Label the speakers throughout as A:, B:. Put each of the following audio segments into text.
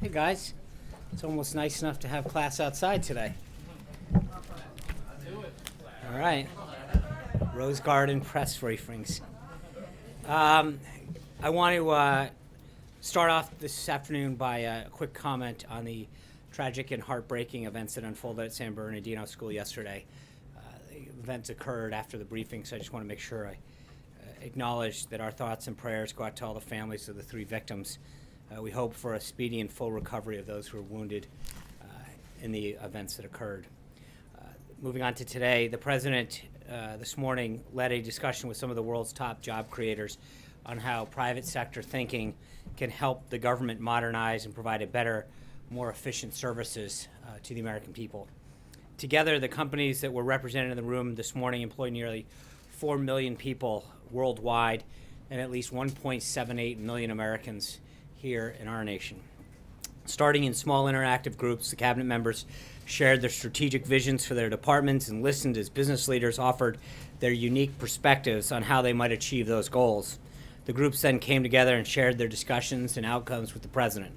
A: Hey guys, it's almost nice enough to have class outside today. All right, Rose Garden press briefings. I want to start off this afternoon by a quick comment on the tragic and heartbreaking events that unfolded at San Bernardino School yesterday. The events occurred after the briefing, so I just want to make sure I acknowledge that our thoughts and prayers go out to all the families of the 3 victims. We hope for a speedy and full recovery of those who were wounded in the events that occurred. Moving on to today, the President this morning led a discussion with some of the world's top job creators on how private sector thinking can help the government modernize and provide a better, more efficient services to the American people. Together, the companies that were represented in the room this morning employ nearly 4 million people worldwide and at least 1.78 million Americans here in our nation. Starting in small interactive groups, the cabinet members shared their strategic visions for their departments and listened as business leaders offered their unique perspectives on how they might achieve those goals. The groups then came together and shared their discussions and outcomes with the President.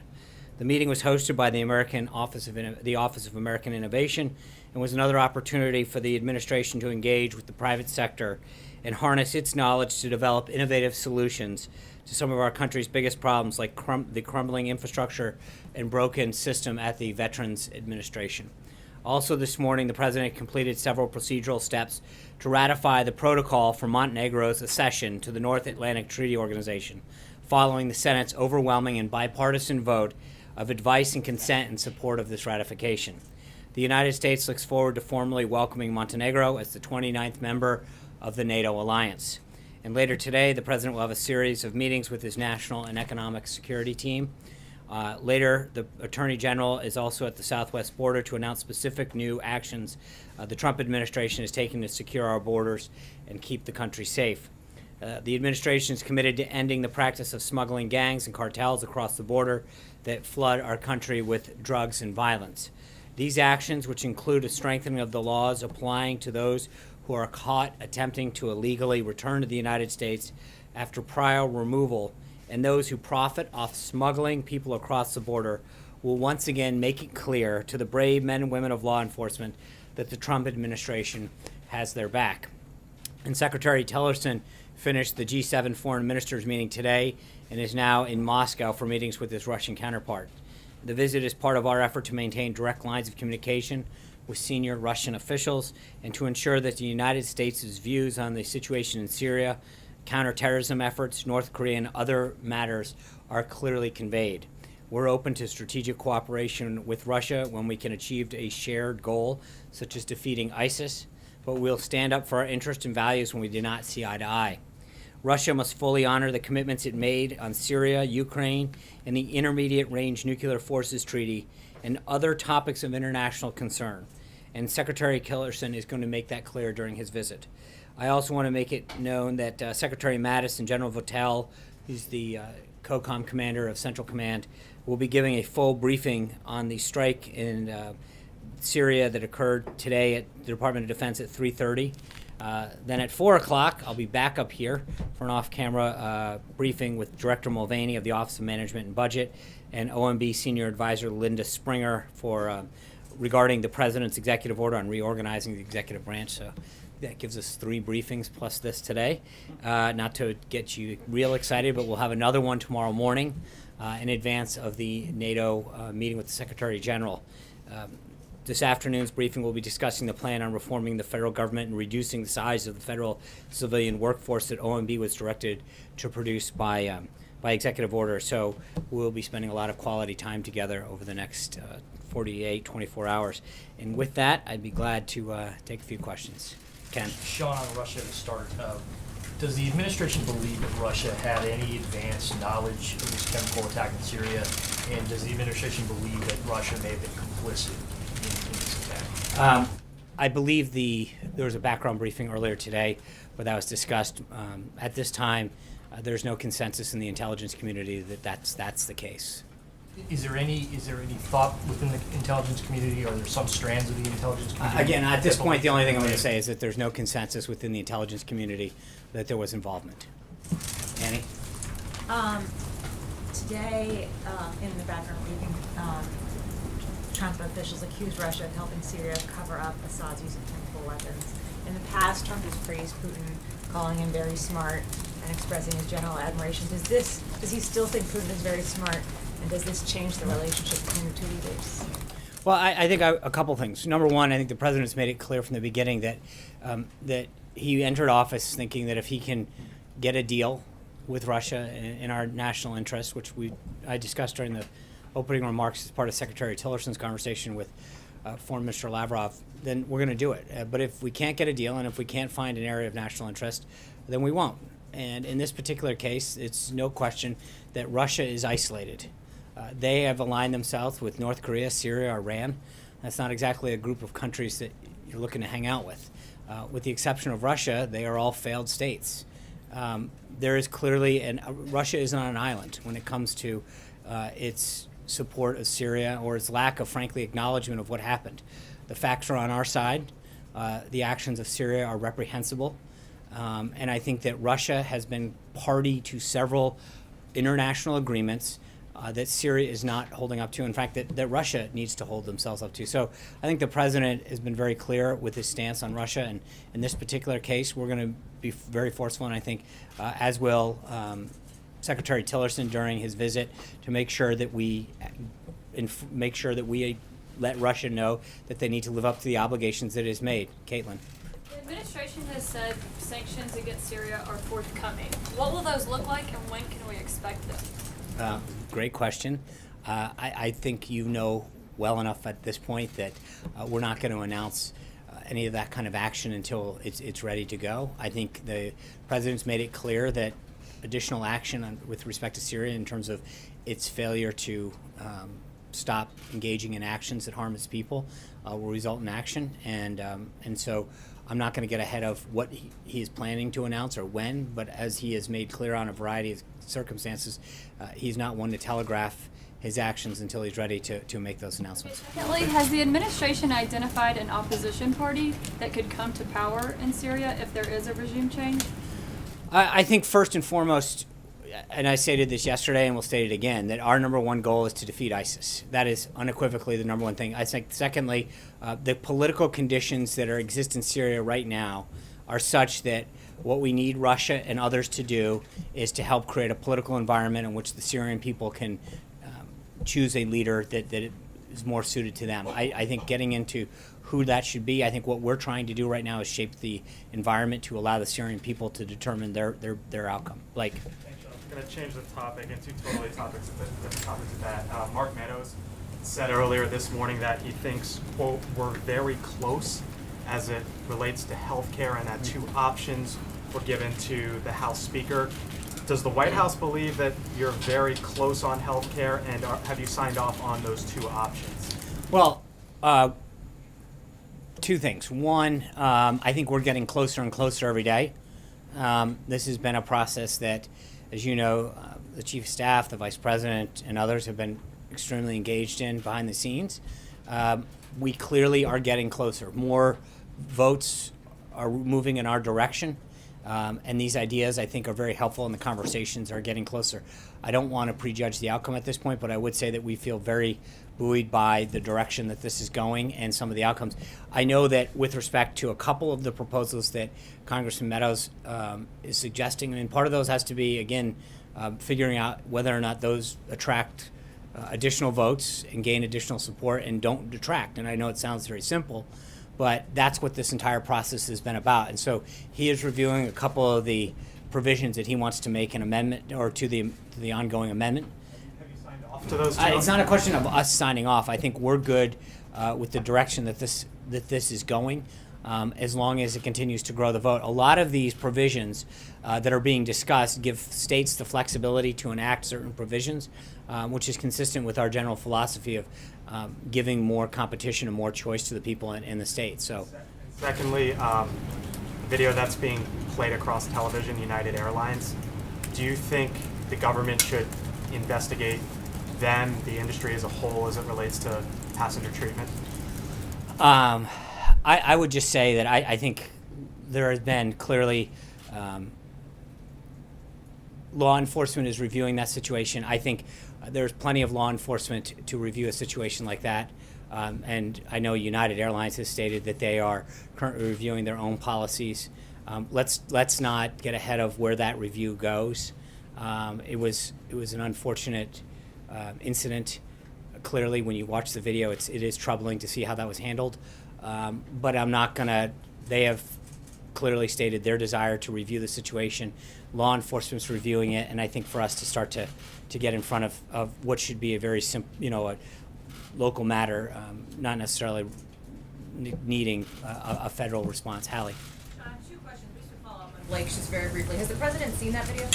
A: The meeting was hosted by the Office of American Innovation and was another opportunity for the administration to engage with the private sector and harness its knowledge to develop innovative solutions to some of our country's biggest problems, like the crumbling infrastructure and broken system at the Veterans Administration. Also this morning, the President completed several procedural steps to ratify the protocol for Montenegro's accession to the North Atlantic Treaty Organization, following the Senate's overwhelming and bipartisan vote of advice and consent in support of this ratification. The United States looks forward to formally welcoming Montenegro as the 29th member of the NATO alliance. And later today, the President will have a series of meetings with his national and economic security team. Later, the Attorney General is also at the southwest border to announce specific new actions the Trump administration is taking to secure our borders and keep the country safe. The administration is committed to ending the practice of smuggling gangs and cartels across the border that flood our country with drugs and violence. These actions, which include a strengthening of the laws applying to those who are caught attempting to illegally return to the United States after prior removal, and those who profit off smuggling people across the border, will once again make it clear to the brave men and women of law enforcement that the Trump administration has their back. And Secretary Tillerson finished the G7 foreign ministers meeting today and is now in Moscow for meetings with his Russian counterpart. The visit is part of our effort to maintain direct lines of communication with senior Russian officials and to ensure that the United States' views on the situation in Syria, counterterrorism efforts, North Korea, and other matters are clearly conveyed. We're open to strategic cooperation with Russia when we can achieve a shared goal, such as defeating ISIS, but we'll stand up for our interests and values when we do not see eye to eye. Russia must fully honor the commitments it made on Syria, Ukraine, and the Intermediate Range Nuclear Forces Treaty and other topics of international concern. And Secretary Tillerson is going to make that clear during his visit. I also want to make it known that Secretary Mattis and General Votel, who's the COCOM commander of Central Command, will be giving a full briefing on the strike in Syria that occurred today at the Department of Defense at 3:30. Then at 4 o'clock, I'll be back up here for an off-camera briefing with Director Mulvaney of the Office of Management and Budget and OMB Senior Advisor Linda Springer for regarding the President's executive order on reorganizing the executive branch. So that gives us 3 briefings plus this today. Not to get you real excited, but we'll have another one tomorrow morning in advance of the NATO meeting with the Secretary General. This afternoon's briefing will be discussing the plan on reforming the federal government and reducing the size of the federal civilian workforce that OMB was directed to produce by executive order. So we'll be spending a lot of quality time together over the next 24 hours. And with that, I'd be glad to take a few questions. Ken.
B: Sean, on Russia to start. Does the administration believe that Russia had any advanced knowledge of this chemical attack in Syria? And does the administration believe that Russia may have been complicit in this attack?
A: I believe there was a background briefing earlier today where that was discussed. At this time, there's no consensus in the intelligence community that that's the case.
B: Is there any thought within the intelligence community, or are there some strands of the intelligence community?
A: Again, at this point, the only thing I'm going to say is that there's no consensus within the intelligence community that there was involvement. Annie?
C: Today, in the background briefing, Trump officials accused Russia of helping Syria cover up Assad's use of chemical weapons. In the past, Trump has praised Putin, calling him very smart and expressing his general admiration. Does he still think Putin is very smart, and does this change the relationship between the two leaders?
A: Well, I think a couple things. Number one, I think the president's made it clear from the beginning that that he entered office thinking that if he can get a deal with Russia in our national interest, which I discussed during the opening remarks as part of Secretary Tillerson's conversation with Foreign Minister Lavrov, then we're going to do it. But if we can't get a deal and if we can't find an area of national interest, then we won't. And in this particular case, it's no question that Russia is isolated. They have aligned themselves with North Korea, Syria, Iran. That's not exactly a group of countries that you're looking to hang out with. With the exception of Russia, they are all failed states. There is clearly, Russia is on an island when it comes to its support of Syria or its lack of, frankly, acknowledgement of what happened. The facts are on our side. The actions of Syria are reprehensible. And I think that Russia has been party to several international agreements that Syria is not holding up to. In fact, that Russia needs to hold themselves up to. So I think the president has been very clear with his stance on Russia. And in this particular case, we're going to be very forceful, and I think, as will Secretary Tillerson during his visit, to make sure that we let Russia know that they need to live up to the obligations that it has made. Caitlin.
D: The administration has said sanctions against Syria are forthcoming. What will those look like, and when can we expect them?
A: Great question. I think you know well enough at this point that we're not going to announce any of that kind of action until it's ready to go. I think the president's made it clear that additional action with respect to Syria in terms of its failure to stop engaging in actions that harm its people will result in action. And so I'm not going to get ahead of what he is planning to announce or when, but as he has made clear on a variety of circumstances, he's not one to telegraph his actions until he's ready to make those announcements.
D: Secondly, has the administration identified an opposition party that could come to power in Syria if there is a regime change?
A: I think first and foremost, and I stated this yesterday and we'll state it again, that our number one goal is to defeat ISIS. That is unequivocally the number one thing. I think secondly, the political conditions that exist in Syria right now are such that what we need Russia and others to do is to help create a political environment in which the Syrian people can choose a leader that is more suited to them. I think getting into who that should be, I think what we're trying to do right now is shape the environment to allow the Syrian people to determine their outcome. Blake.
E: I'm going to change the topic into totally topics of that. Mark Meadows said earlier this morning that he thinks, quote, we're very close as it relates to health care and that two options were given to the House Speaker. Does the White House believe that you're very close on health care, and have you signed off on those two options?
A: Well, two things. One, I think we're getting closer and closer every day. This has been a process that, as you know, the Chief of Staff, the Vice President, and others have been extremely engaged in behind the scenes. We clearly are getting closer. More votes are moving in our direction. And these ideas, I think, are very helpful, and the conversations are getting closer. I don't want to prejudge the outcome at this point, but I would say that we feel very buoyed by the direction that this is going and some of the outcomes. I know that with respect to a couple of the proposals that Congressman Meadows is suggesting, and part of those has to be, again, figuring out whether or not those attract additional votes and gain additional support and don't detract. And I know it sounds very simple, but that's what this entire process has been about. And so he is reviewing a couple of the provisions that he wants to make an amendment or to the ongoing amendment.
E: Have you signed off to those two?
A: It's not a question of us signing off. I think we're good with the direction that this is going, as long as it continues to grow the vote. A lot of these provisions that are being discussed give states the flexibility to enact certain provisions, which is consistent with our general philosophy of giving more competition and more choice to the people in the state. So,
E: secondly, video that's being played across television, United Airlines. Do you think the government should investigate them, the industry as a whole, as it relates to passenger treatment?
A: I would just say that I think there has been clearly law enforcement is reviewing that situation. I think there's plenty of law enforcement to review a situation like that. And I know United Airlines has stated that they are currently reviewing their own policies. Let's not get ahead of where that review goes. It was an unfortunate incident. Clearly, when you watch the video, it is troubling to see how that was handled. But I'm not gonna. They have clearly stated their desire to review the situation. Law enforcement's reviewing it, and I think for us to start to get in front of what should be a very simple, a local matter, not necessarily needing a federal response. Hallie,
F: 2 questions, just to follow up on Blake, just very briefly. Has the president seen that video?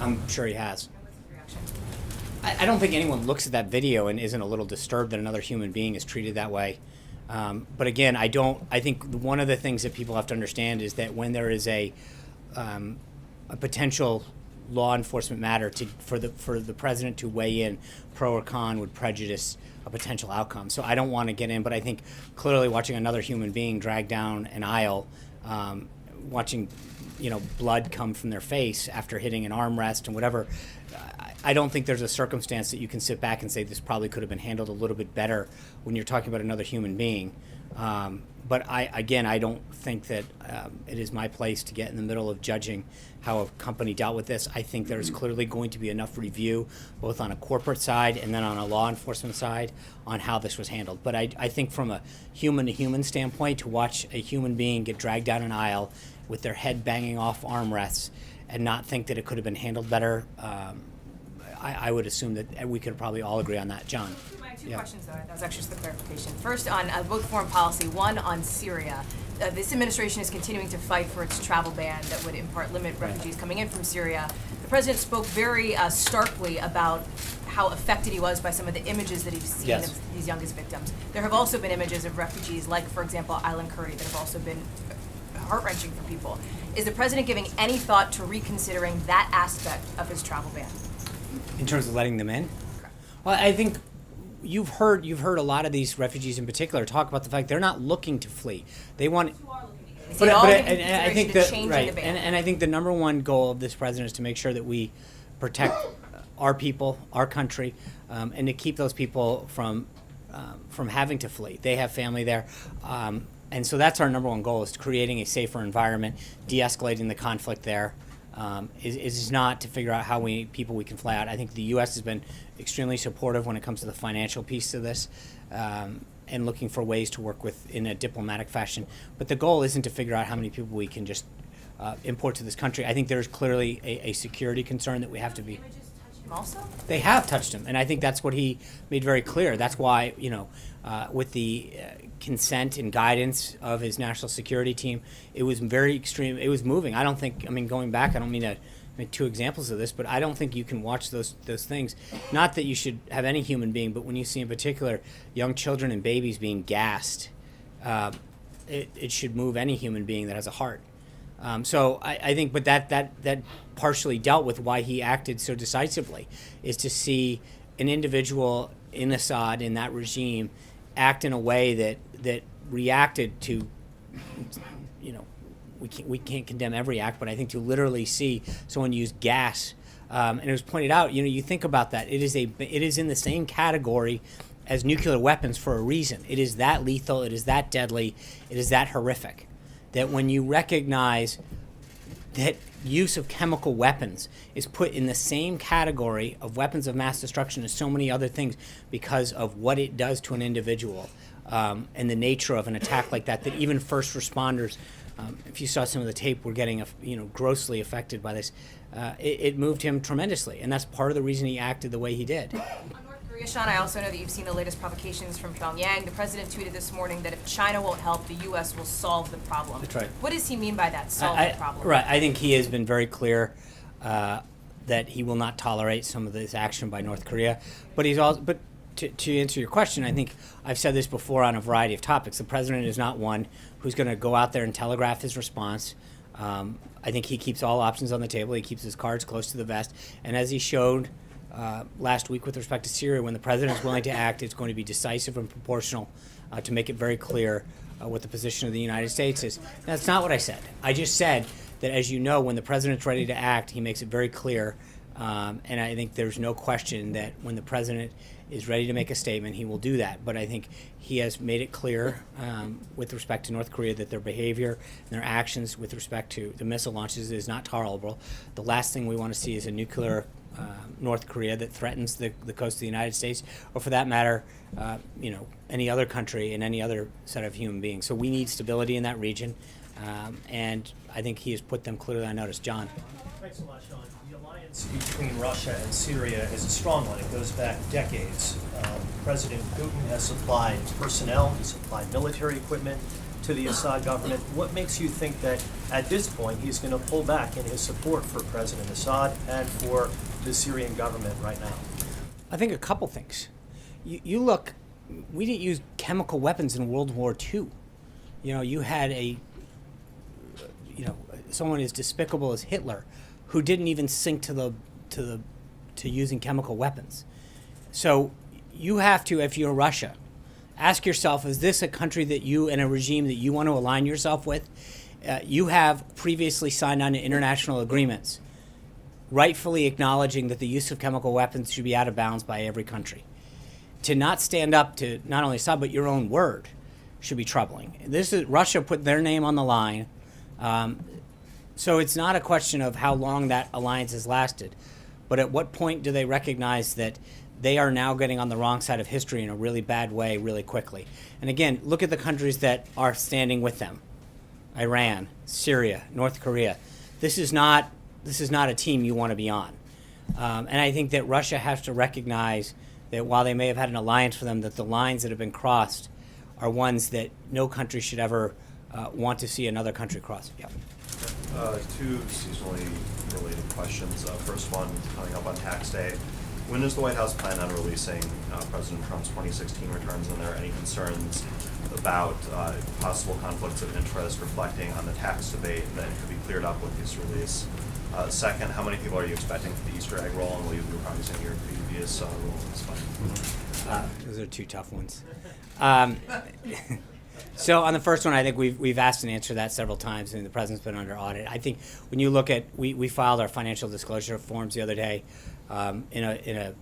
A: I'm sure he has.
F: And what's his reaction?
A: I don't think anyone looks at that video and isn't a little disturbed that another human being is treated that way. But again, I think one of the things that people have to understand is that when there is a potential law enforcement matter for the president to weigh in pro or con would prejudice a potential outcome. So I don't want to get in, but I think clearly watching another human being drag down an aisle, watching blood come from their face after hitting an armrest and whatever, I don't think there's a circumstance that you can sit back and say this probably could have been handled a little bit better when you're talking about another human being. But I don't think that it is my place to get in the middle of judging how a company dealt with this. I think there's clearly going to be enough review, both on a corporate side and then on a law enforcement side, on how this was handled. But I think from a human-to-human standpoint, to watch a human being get dragged down an aisle with their head banging off armrests and not think that it could have been handled better, I would assume that we could probably all agree on that. John?
F: My 2
A: Yeah.
F: questions, though. That was actually just the clarification. First, on both foreign policy, one on Syria. This administration is continuing to fight for its travel ban that would in part limit refugees coming in from Syria. The president spoke very starkly about how affected he was by some of the images that he's seen
A: Yes.
F: of these youngest victims. There have also been images of refugees, like, for example, Island Curry, that have also been heart-wrenching for people. Is the president giving any thought to reconsidering that aspect of his travel ban?
A: In terms of letting them in? Well, I think you've heard a lot of these refugees in particular talk about the fact they're not looking to flee. They want.
F: Is
A: But,
F: it all
A: but
F: in
A: I think
F: consideration
A: that
F: to changing
A: right,
F: the ban?
A: and I think the number one goal of this president is to make sure that we protect our people, our country, and to keep those people from having to flee. They have family there. And so that's our number one goal, is creating a safer environment, de-escalating the conflict there. Is not to figure out how people we can fly out. I think the U.S. has been extremely supportive when it comes to the financial piece of this, and looking for ways to work with in a diplomatic fashion. But the goal isn't to figure out how many people we can just import to this country. I think there's clearly a security concern that we have to be.
F: Also?
A: They have touched him, and I think that's what he made very clear. That's why, with the consent and guidance of his national security team, it was very extreme. It was moving. Going back, I don't mean to make 2 examples of this, but I don't think you can watch those things. Not that you should have any human being, but when you see in particular young children and babies being gassed, it should move any human being that has a heart. So I think, but that partially dealt with why he acted so decisively, is to see an individual in Assad, in that regime, act in a way that reacted to, we can't condemn every act, but I think to literally see someone use gas, and it was pointed out, you think about that, it is in the same category as nuclear weapons for a reason. It is that lethal, it is that deadly, it is that horrific, that when you recognize that use of chemical weapons is put in the same category of weapons of mass destruction as so many other things because of what it does to an individual, and the nature of an attack like that even first responders, if you saw some of the tape, were getting grossly affected by this. It moved him tremendously, and that's part of the reason he acted the way he did.
F: On North Korea, Sean, I also know that you've seen the latest provocations from Pyongyang. The president tweeted this morning that if China won't help, the U.S. will solve the problem.
A: That's right.
F: What does he mean by that, solve the problem?
A: Right. I think he has been very clear that he will not tolerate some of this action by North Korea. But he's also, to answer your question, I think I've said this before on a variety of topics. The president is not one who's going to go out there and telegraph his response. I think he keeps all options on the table. He keeps his cards close to the vest. And as he showed last week with respect to Syria, when the president is willing to act, it's going to be decisive and proportional to make it very clear what the position of the United States is. That's not what I said. I just said that, as you know, when the president's ready to act, he makes it very clear And I think there's no question that when the president is ready to make a statement, he will do that. But I think he has made it clear with respect to North Korea that their behavior and their actions with respect to the missile launches is not tolerable. The last thing we want to see is a nuclear North Korea that threatens the coast of the United States, or for that matter, any other country and any other set of human beings. So we need stability in that region, and I think he has put them clearly on notice. John.
G: Thanks a lot, Sean. The alliance between Russia and Syria is a strong one. It goes back decades. President Putin has supplied personnel, he supplied military equipment to the Assad government. What makes you think that at this point he's going to pull back in his support for President Assad and for the Syrian government right now?
A: I think a couple things. You look, we didn't use chemical weapons in World War II. You had someone as despicable as Hitler, who didn't even sink to using chemical weapons. So you have to, if you're Russia, ask yourself: is this a country that you and a regime that you want to align yourself with? You have previously signed on to international agreements, rightfully acknowledging that the use of chemical weapons should be out of bounds by every country. To not stand up to not only Assad but your own word should be troubling. This is Russia put their name on the line. So it's not a question of how long that alliance has lasted, but at what point do they recognize that they are now getting on the wrong side of history in a really bad way really quickly? And again, look at the countries that are standing with them: Iran, Syria, North Korea. This is not a team you want to be on. And I think that Russia has to recognize that while they may have had an alliance for them, that the lines that have been crossed are ones that no country should ever want to see another country cross. Yeah.
H: Two seasonally related questions. First one, coming up on tax day. When does the White House plan on releasing President Trump's 2016 returns? And are there any concerns about possible conflicts of interest reflecting on the tax debate that could be cleared up with this release? Second, how many people are you expecting for the Easter egg roll, and will you be reprising your previous role in this fight?
A: Those are two tough ones. So on the first one, I think we've asked and answered that several times, and the president's been under audit. I think when you look at, we filed our financial disclosure forms the other day in a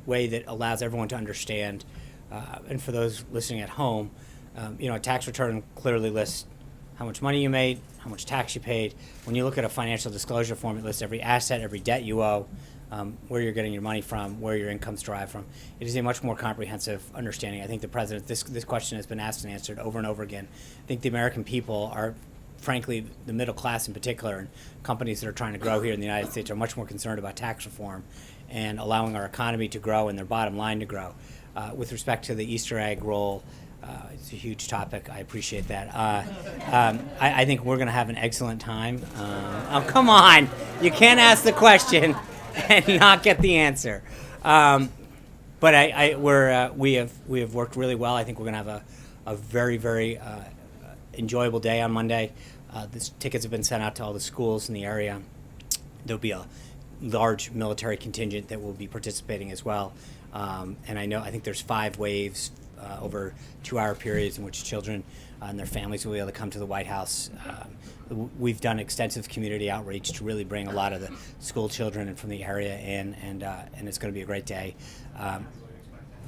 A: way that allows everyone to understand, and for those listening at home, a tax return clearly lists how much money you made, how much tax you paid. When you look at a financial disclosure form, it lists every asset, every debt you owe, where you're getting your money from, where your income's derived from. It is a much more comprehensive understanding. I think the president, this question has been asked and answered over and over again. I think the American people are, frankly, the middle class in particular, and companies that are trying to grow here in the United States are much more concerned about tax reform and allowing our economy to grow and their bottom line to grow. With respect to the Easter egg roll, it's a huge topic. I appreciate that. I think we're going to have an excellent time. Oh, come on. You can't ask the question and not get the answer. But we have worked really well. I think we're going to have a very, very enjoyable day on Monday. The tickets have been sent out to all the schools in the area. There'll be a large military contingent that will be participating as well. And I think there's 5 waves over 2-hour periods in which children and their families will be able to come to the White House. We've done extensive community outreach to really bring a lot of the school children and from the area in, and it's going to be a great day.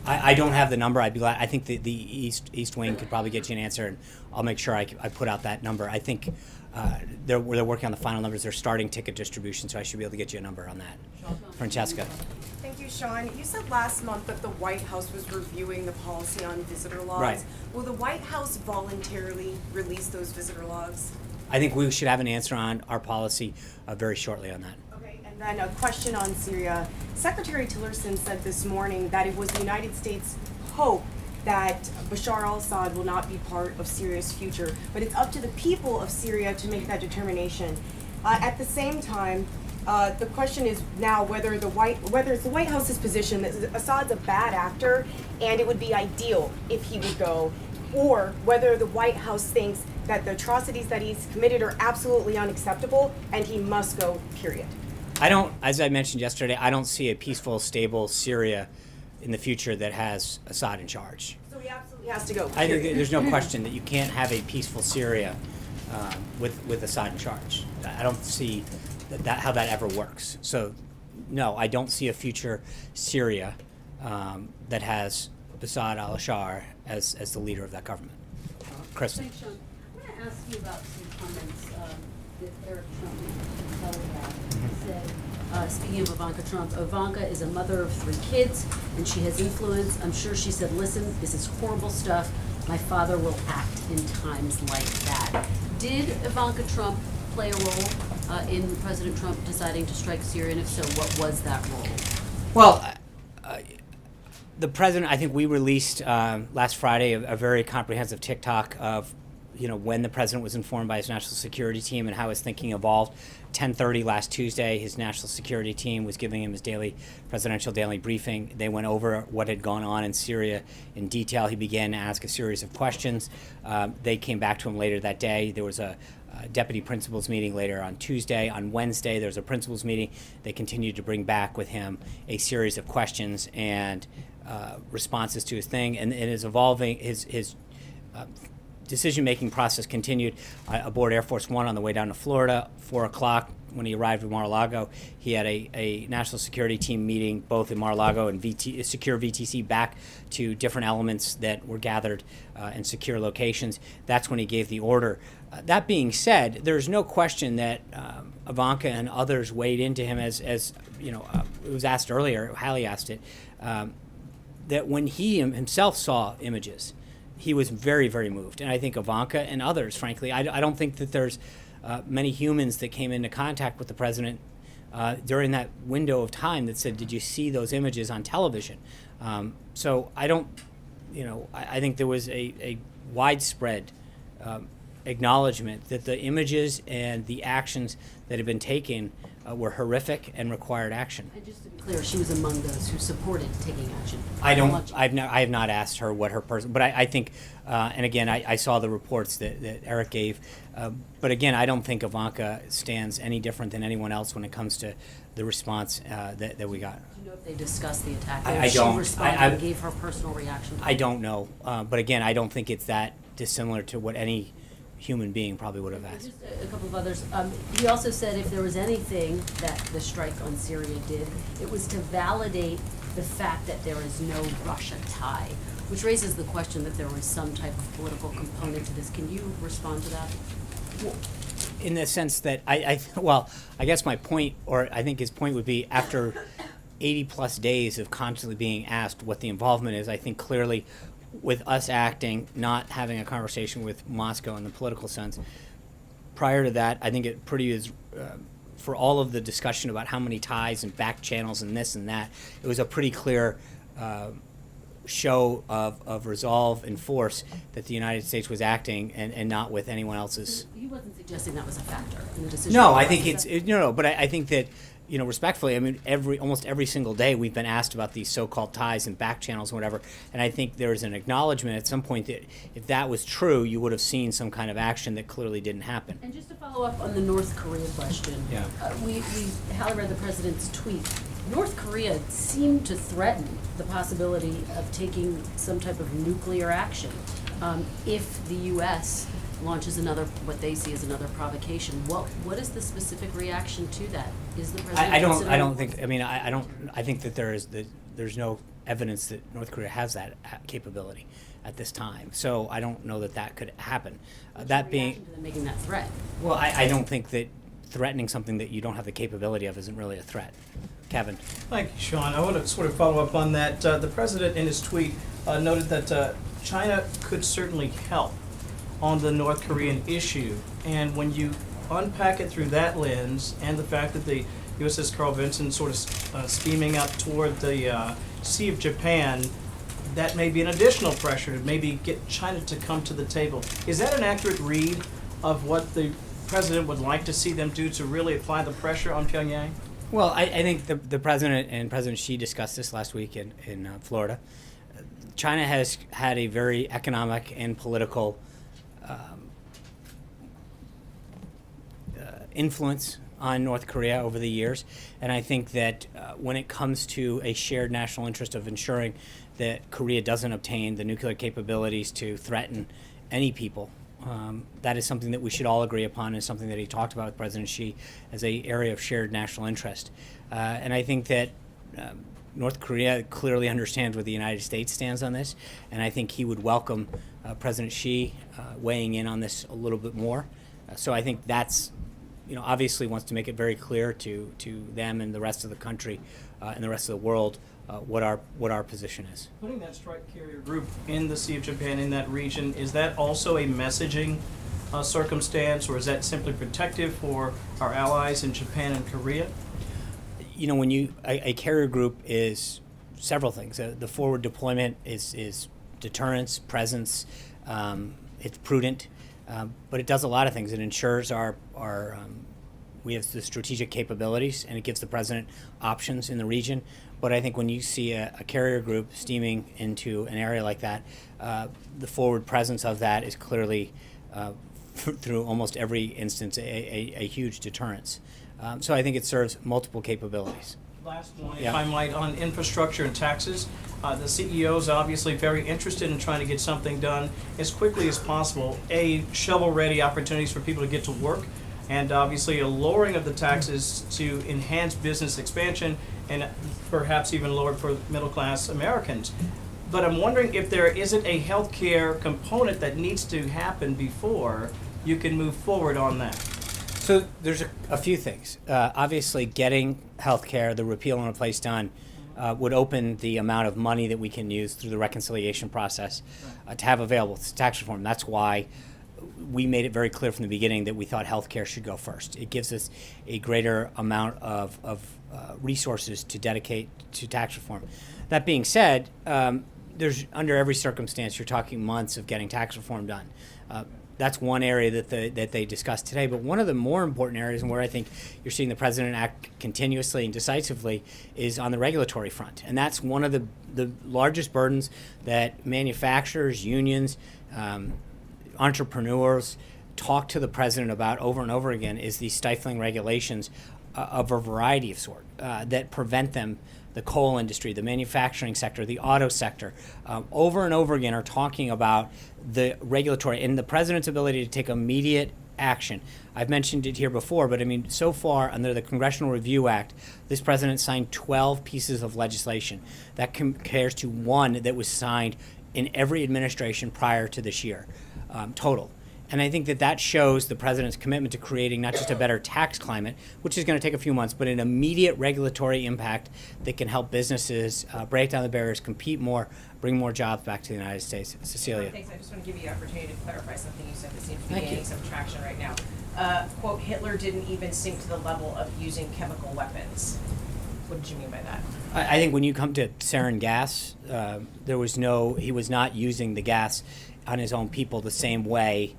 A: I don't have the number. I'd be glad. I think the East Wing could probably get you an answer, and I'll make sure I put out that number. I think they're working on the final numbers. They're starting ticket distribution, so I should be able to get you a number on that. Francesca.
I: Thank you, Sean. You said last month that the White House was reviewing the policy on visitor logs.
A: Right.
I: Will the White House voluntarily release those visitor logs?
A: I think we should have an answer on our policy very shortly on that.
I: Okay, and then a question on Syria. Secretary Tillerson said this morning that it was the United States' hope that Bashar al-Assad will not be part of Syria's future, but it's up to the people of Syria to make that determination. At the same time, the question is now whether it's the White House's position that Assad's a bad actor and it would be ideal if he would go, or whether the White House thinks that the atrocities that he's committed are absolutely unacceptable and he must go, period.
A: As I mentioned yesterday, I don't see a peaceful, stable Syria in the future that has Assad in charge.
I: So he absolutely has to go,
A: I
I: period.
A: think there's no question that you can't have a peaceful Syria with Assad in charge. I don't see how that ever works. So no, I don't see a future Syria that has Assad al-Bashar as the leader of that government. Kristen.
J: Thanks, Sean. I want to ask you about some comments that Eric Trump said. Speaking of Ivanka Trump, Ivanka is a mother of 3 kids, and she has influence. I'm sure she said, listen, this is horrible stuff. My father will act in times like that. Did Ivanka Trump play a role in President Trump deciding to strike Syria, and if so, what was that role?
A: Well, the president, I think we released last Friday a very comprehensive TikTok of, when the president was informed by his national security team and how his thinking evolved. 10:30 last Tuesday, his national security team was giving him his presidential daily briefing. They went over what had gone on in Syria in detail. He began to ask a series of questions. They came back to him later that day. There was a deputy principals meeting later on Tuesday. On Wednesday, there was a principals meeting. They continued to bring back with him a series of questions and responses to his thing, and it is evolving. His decision-making process continued aboard Air Force One on the way down to Florida. 4 o'clock when he arrived in Mar-a-Lago, he had a national security team meeting both in Mar-a-Lago and secure VTC back to different elements that were gathered in secure locations. That's when he gave the order. That being said, there's no question that Ivanka and others weighed into him as it was asked earlier, Hallie asked it, that when he himself saw images, he was very, very moved. And I think Ivanka and others, frankly, I don't think that there's many humans that came into contact with the president during that window of time that said, did you see those images on television? So I don't, I think there was a widespread acknowledgement that the images and the actions that have been taken were horrific and required action.
J: And just to be clear, she was among those who supported taking action.
A: I have not asked her what her person, but I think, and again, I saw the reports that Eric gave, but again, I don't think Ivanka stands any different than anyone else when it comes to the response that we got.
J: Do you know if they discussed the attack? Or
A: I
J: if
A: don't.
J: She responded and gave her personal reaction.
A: I don't know, but again, I don't think it's that dissimilar to what any human being probably would have asked.
J: Just a couple of others. He also said if there was anything that the strike on Syria did, it was to validate the fact that there is no Russia tie, which raises the question that there was some type of political component to this. Can you respond to that?
A: In the sense that I guess my point, or I think his point would be, after 80 plus days of constantly being asked what the involvement is, I think clearly with us acting, not having a conversation with Moscow in the political sense. Prior to that, I think it pretty is, for all of the discussion about how many ties and back channels and this and that, it was a pretty clear show of resolve and force that the United States was acting and not with anyone else's.
J: He wasn't suggesting that was a factor in the decision.
A: No, I think but I think that, respectfully, I mean, almost every single day we've been asked about these so-called ties and back channels and whatever, and I think there's an acknowledgement at some point that if that was true, you would have seen some kind of action that clearly didn't happen.
J: And just to follow up on the North Korea question,
A: Yeah.
J: Hallie read the president's tweet. North Korea seemed to threaten the possibility of taking some type of nuclear action if the U.S. launches what they see as another provocation. What is the specific reaction to that? Is the president?
A: I don't think. I mean, I think that there's no evidence that North Korea has that capability at this time. So I don't know that could happen. That being,
J: to them making that threat.
A: well, I don't think that threatening something that you don't have the capability of isn't really a threat. Kevin.
K: Thank you, Sean. I want to sort of follow up on that. The president in his tweet noted that China could certainly help on the North Korean issue. And when you unpack it through that lens and the fact that the USS Carl Vinson sort of steaming up toward the Sea of Japan, that may be an additional pressure to maybe get China to come to the table. Is that an accurate read of what the president would like to see them do to really apply the pressure on Pyongyang?
A: Well, I think the president and President Xi discussed this last week in Florida. China has had a very economic and political influence on North Korea over the years, and I think that when it comes to a shared national interest of ensuring that Korea doesn't obtain the nuclear capabilities to threaten any people That is something that we should all agree upon, and something that he talked about with President Xi as an area of shared national interest. And I think that North Korea clearly understands where the United States stands on this, and I think he would welcome President Xi weighing in on this a little bit more. So I think that's, obviously wants to make it very clear to them and the rest of the country and the rest of the world what our position is.
K: Putting that strike carrier group in the Sea of Japan, in that region, is that also a messaging circumstance, or is that simply protective for our allies in Japan and Korea?
A: When a carrier group is several things. The forward deployment is deterrence, presence. It's prudent, but it does a lot of things. It ensures we have the strategic capabilities, and it gives the president options in the region. But I think when you see a carrier group steaming into an area like that, the forward presence of that is clearly, through almost every instance, a huge deterrence. So I think it serves multiple capabilities.
K: Last one,
A: Yeah.
K: if I might, on infrastructure and taxes. The CEO is obviously very interested in trying to get something done as quickly as possible. Shovel-ready opportunities for people to get to work, and obviously a lowering of the taxes to enhance business expansion and perhaps even lower for middle-class Americans. But I'm wondering if there isn't a healthcare component that needs to happen before you can move forward on that.
A: So there's a few things. Obviously, getting health care, the repeal and replace done, would open the amount of money that we can use through the reconciliation process to have available to tax reform. That's why we made it very clear from the beginning that we thought health care should go first. It gives us a greater amount of resources to dedicate to tax reform. That being said, there's under every circumstance, you're talking months of getting tax reform done. That's one area that they discussed today. But one of the more important areas, and where I think you're seeing the president act continuously and decisively, is on the regulatory front. And that's one of the largest burdens that manufacturers, unions, entrepreneurs talk to the president about over and over again, is these stifling regulations of a variety of sort that prevent them. The coal industry, the manufacturing sector, the auto sector, over and over again are talking about the regulatory and the president's ability to take immediate action. I've mentioned it here before, but I mean, so far under the Congressional Review Act, this president signed 12 pieces of legislation. That compares to one that was signed in every administration prior to this year, total. And I think that shows the president's commitment to creating not just a better tax climate, which is going to take a few months, but an immediate regulatory impact that can help businesses break down the barriers, compete more, bring more jobs back to the United States. Cecilia.
F: Thanks. I just want to give you the opportunity to clarify something you said that seems to be
A: Thank
F: gaining
A: you.
F: some traction right now. Quote, Hitler didn't even sink to the level of using chemical weapons. What did you mean by that?
A: I think when you come to sarin gas, he was not using the gas on his own people the same way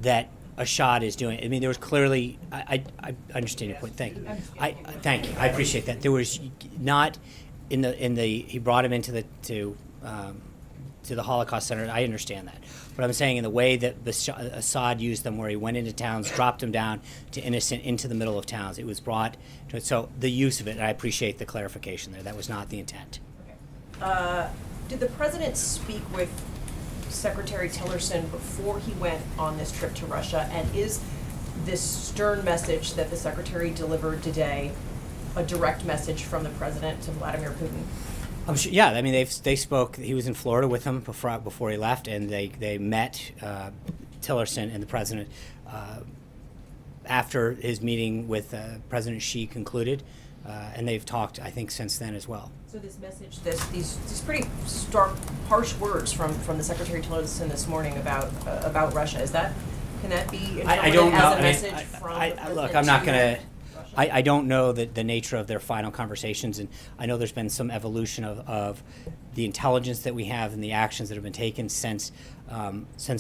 A: that Assad is doing. I mean, there was clearly. I understand your point. Thank you. Thank you. I appreciate that. There was not in the. He brought him into to the Holocaust Center. I understand that, but I'm saying in the way that Assad used them, where he went into towns, dropped them down to innocent into the middle of towns. It was brought to it. So the use of it. And I appreciate the clarification there. That was not the intent.
F: Okay. Did the president speak with Secretary Tillerson before he went on this trip to Russia? And is this stern message that the secretary delivered today a direct message from the president to Vladimir Putin?
A: I'm sure, yeah, I mean, they spoke. He was in Florida with him before he left, and they met Tillerson and the president after his meeting with President Xi concluded, and they've talked, I think, since then as well.
F: So this message, these pretty stark, harsh words from the Secretary Tillerson this morning about Russia, can that be
A: I don't
F: interpreted
A: know.
F: as a
A: I mean,
F: message from the president
A: look, I'm not
F: to
A: going to.
F: Russia?
A: I don't know the nature of their final conversations, and I know there's been some evolution of the intelligence that we have and the actions that have been taken since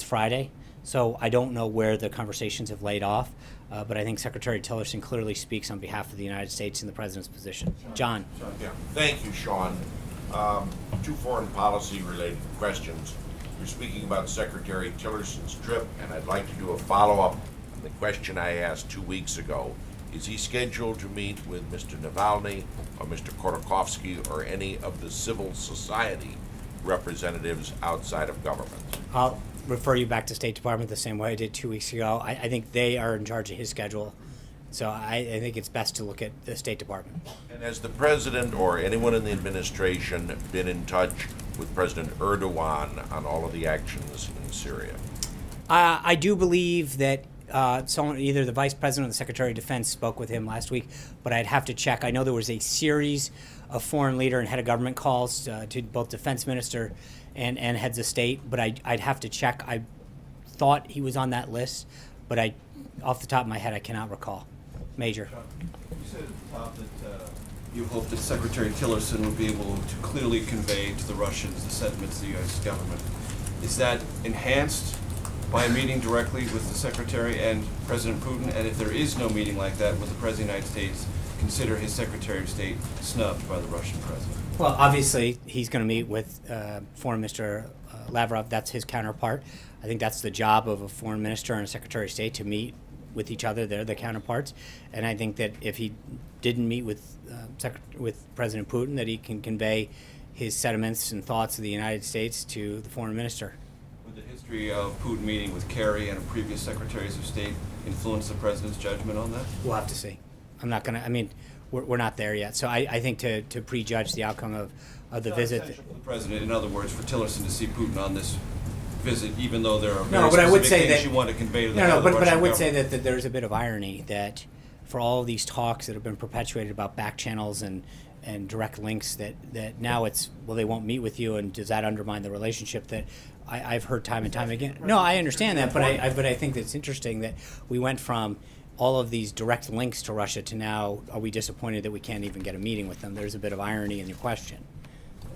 A: Friday. So I don't know where the conversations have laid off, but I think Secretary Tillerson clearly speaks on behalf of the United States in the president's position. John.
L: Yeah. Thank you, Sean. Two foreign policy related questions. You're speaking about Secretary Tillerson's trip, and I'd like to do a follow-up on the question I asked 2 weeks ago. Is he scheduled to meet with Mr. Navalny or Mr. Khodorkovsky or any of the civil society representatives outside of government?
A: refer you back to State Department the same way I did 2 weeks ago. I think they are in charge of his schedule. So I think it's best to look at the State Department.
L: And has the president or anyone in the administration been in touch with President Erdogan on all of the actions in Syria?
A: I do believe that someone, either the Vice President or the Secretary of Defense, spoke with him last week, but I'd have to check. I know there was a series of foreign leader and head of government calls to both Defense Minister and heads of state, but I'd have to check. I thought he was on that list, but off the top of my head, I cannot recall. Major.
M: You said at the top that you hope that Secretary Tillerson would be able to clearly convey to the Russians the sentiments of the U.S. government. Is that enhanced by a meeting directly with the Secretary and President Putin? And if there is no meeting like that, will the President of the United States consider his Secretary of State snubbed by the Russian President?
A: Well, obviously, he's going to meet with Foreign Minister Lavrov. That's his counterpart. I think that's the job of a Foreign Minister and a Secretary of State, to meet with each other. They're the counterparts. And I think that if he didn't meet with President Putin, that he can convey his sentiments and thoughts of the United States to the Foreign Minister.
M: Would the history of Putin meeting with Kerry and previous Secretaries of State influence the President's judgment on that?
A: We'll have to see. I'm not going to, I mean, we're not there yet. So I think to prejudge the outcome of the visit.
M: For the President, in other words, for Tillerson to see Putin on this visit, even though there are
A: No,
M: very
A: but I would
M: specific
A: say
M: things
A: that
M: you want to convey to the
A: no,
M: head
A: no,
M: of the
A: but I
M: Russian
A: would say
M: government.
A: that there's a bit of irony that for all of these talks that have been perpetuated about back channels and direct links, that now it's, well, they won't meet with you, and does that undermine the relationship that I've heard time and time again? No, I understand that, but I think that it's interesting that we went from all of these direct links to Russia to now, are we disappointed that we can't even get a meeting with them? There's a bit of irony in your question.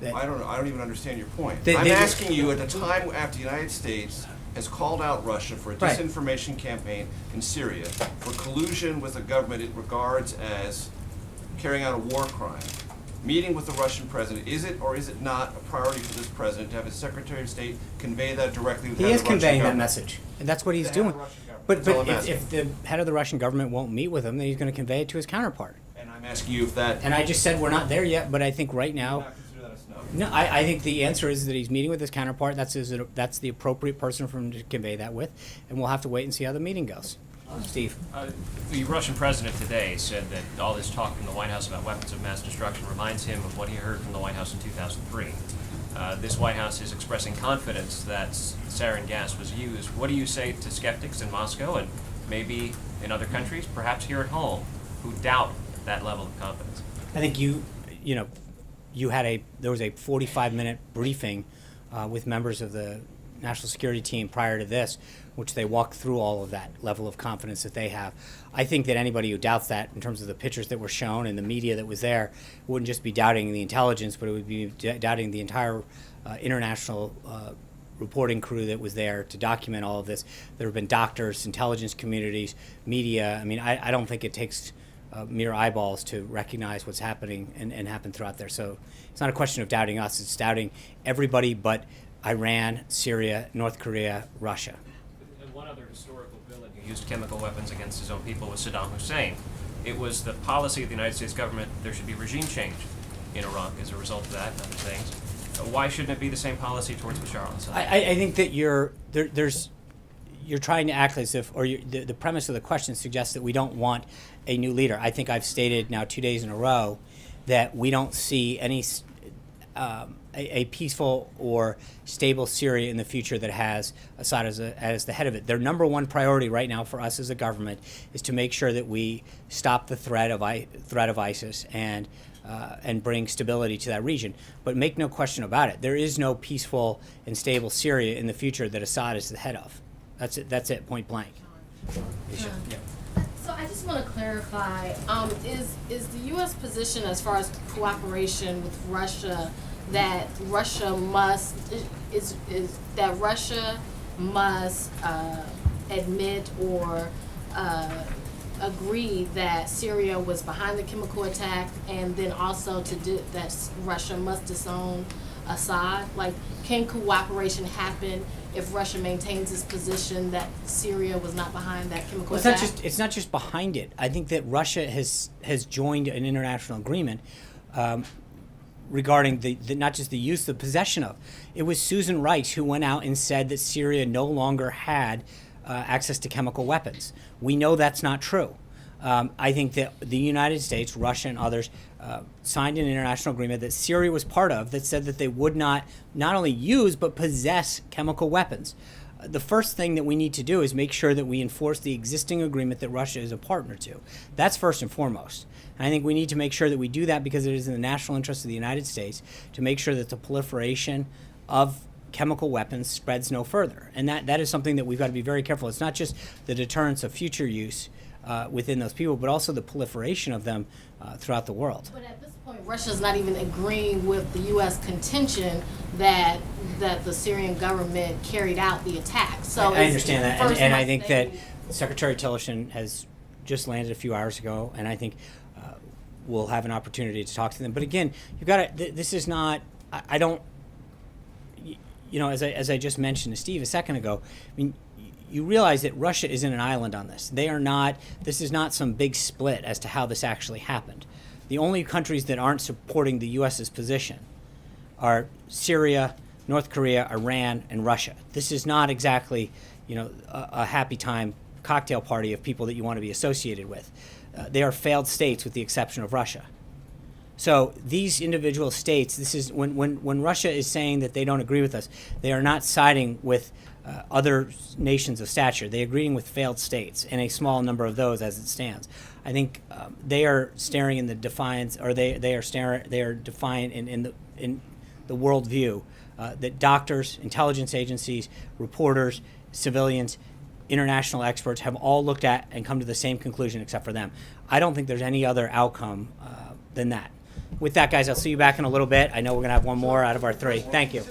M: I don't even understand your point.
A: They-
M: I'm
A: they-
M: asking you, at the time after the United States has called out Russia for a
A: Right.
M: disinformation campaign in Syria, for collusion with a government it regards as carrying out a war crime, meeting with the Russian president, is it or is it not a priority for this president to have his Secretary of State convey that directly with the
A: He
M: head
A: is
M: of the Russian
A: conveying that
M: government?
A: message, and that's what he's
M: The head of
A: doing.
M: the Russian government.
A: But
M: That's all I'm
A: if
M: asking.
A: the head of the Russian government won't meet with him, then he's going to convey it to his counterpart.
M: And I'm asking you if that.
A: And I just said we're not there yet, but I think right
M: Would
A: now,
M: not consider that a snub.
A: no, I think the answer is that he's meeting with his counterpart. That's the appropriate person for him to convey that with, and we'll have to wait and see how the meeting goes. Steve.
N: The Russian president today said that all this talk from the White House about weapons of mass destruction reminds him of what he heard from the White House in 2003. This White House is expressing confidence that sarin gas was used. What do you say to skeptics in Moscow and maybe in other countries, perhaps here at home, who doubt that level of confidence?
A: I think there was a 45-minute briefing with members of the national security team prior to this, which they walked through all of that level of confidence that they have. I think that anybody who doubts that, in terms of the pictures that were shown and the media that was there, wouldn't just be doubting the intelligence, but it would be doubting the entire international reporting crew that was there to document all of this. There have been doctors, intelligence communities, media. I mean, I don't think it takes mere eyeballs to recognize what's happening and happen throughout there. So it's not a question of doubting us, it's doubting everybody but Iran, Syria, North Korea, Russia.
N: And one other historical villain who used chemical weapons against his own people was Saddam Hussein. It was the policy of the United States government there should be regime change in Iraq as a result of that and other things. Why shouldn't it be the same policy towards Bashar al-Assad?
A: I think that you're trying to act as if, or the premise of the question suggests that we don't want a new leader. I think I've stated now 2 days in a row that we don't see any a peaceful or stable Syria in the future that has Assad as the head of it. Their number one priority right now for us as a government is to make sure that we stop the threat of ISIS and bring stability to that region. But make no question about it, there is no peaceful and stable Syria in the future that Assad is the head of. That's it, point blank. Isha.
O: So I just want to clarify, is the U.S. position as far as cooperation with Russia that Russia must admit or agree that Syria was behind the chemical attack, and then also that Russia must disown Assad? Like, can cooperation happen if Russia maintains its position that Syria was not behind that chemical attack?
A: It's not just behind it. I think that Russia has joined an international agreement regarding the not just the use, the possession of. It was Susan Rice who went out and said that Syria no longer had access to chemical weapons. We know that's not true. I think that the United States, Russia, and others signed an international agreement that Syria was part of that said that they would not only use but possess chemical weapons. The first thing that we need to do is make sure that we enforce the existing agreement that Russia is a partner to. That's first and foremost. And I think we need to make sure that we do that because it is in the national interest of the United States to make sure that the proliferation of chemical weapons spreads no further. And that is something that we've got to be very careful. It's not just the deterrence of future use within those people, but also the proliferation of them throughout the world.
O: But at this point, Russia's not even agreeing with the U.S. contention that the Syrian government carried out the attack. So
A: I understand that,
O: first
A: and I
O: must
A: think
O: they-
A: that Secretary Tillerson has just landed a few hours ago, and I think we'll have an opportunity to talk to them. But again, you've got to. This is not. I don't. You know, as I just mentioned to Steve a second ago, I mean, you realize that Russia isn't an island on this. They are not. This is not some big split as to how this actually happened. The only countries that aren't supporting the U.S.'s position are Syria, North Korea, Iran, and Russia. This is not exactly, a happy time cocktail party of people that you want to be associated with. They are failed states with the exception of Russia. So these individual states, this is when Russia is saying that they don't agree with us, they are not siding with other nations of stature. They are agreeing with failed states, and a small number of those as it stands. I think they are staring in the defiance, or they are defiant in the worldview that doctors, intelligence agencies, reporters, civilians, international experts have all looked at and come to the same conclusion except for them. I don't think there's any other outcome than that. With that, guys, I'll see you back in a little bit. I know we're going to have one more out of our three. Thank you.